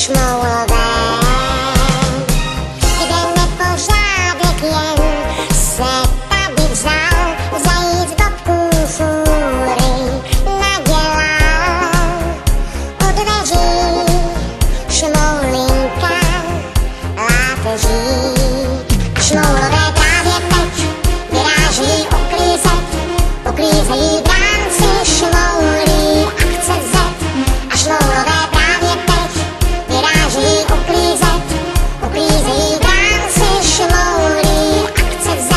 šmoulové, kde nepořádek jen se tady vzal, zajít do kůfůry nadělal. U dveří šmoulinka láteří, šmoulové právě teď vyráží uklízejí bránci šmoulí akce Z. A šmoulové právě teď vyráží uklízejí bránci šmoulí akce Z.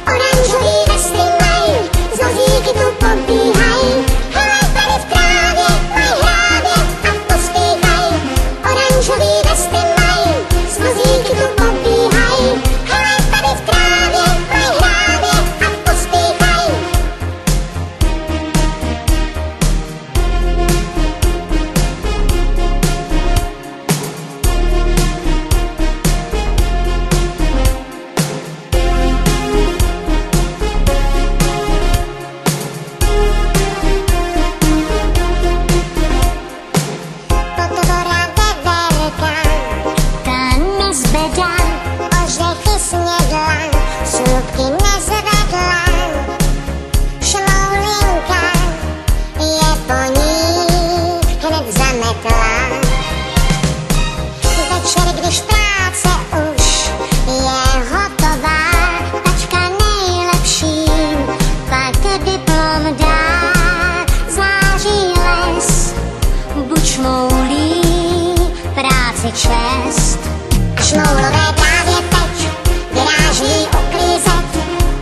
Oranžový vesty mají, z vozíky tu pobíhají, hele tady v trávě mají hrábět a pospíchají. Oranžový vesty mají, z vozíky tu pobíhají, hele tady v trávě mají hrábět a pospíchají. Potvora veverka, ta nezbedla, ořechy snědla, slupky nezvedla. Šmoulinka je po ní hned zametla. Večer, když práce už je hotová, tačka nejlepší pak diplom dá. Září les, buď šmoulí, práci čest. A šmoulové právě teď vyráží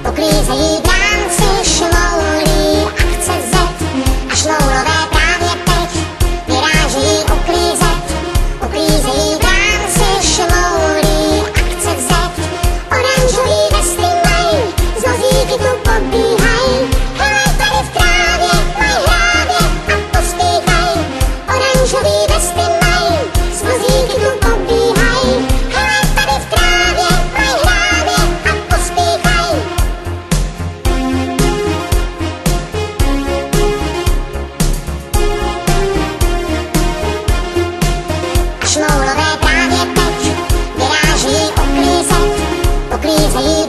uklízejí bránci šmoulí akce Z. A šmoulové právě teď vyráží uklízejí bránci šmoulí akce Z. Oranžový vesty mají, z vozíky tu pobíhají, hele tady v trávě mají hrábět a pospíchají. Oranžový vesty mají, z vozíky tu pobíhají, hele tady v trávě mají hrábět a pospíchají. A šmoulové právě teď vyráží uklízejí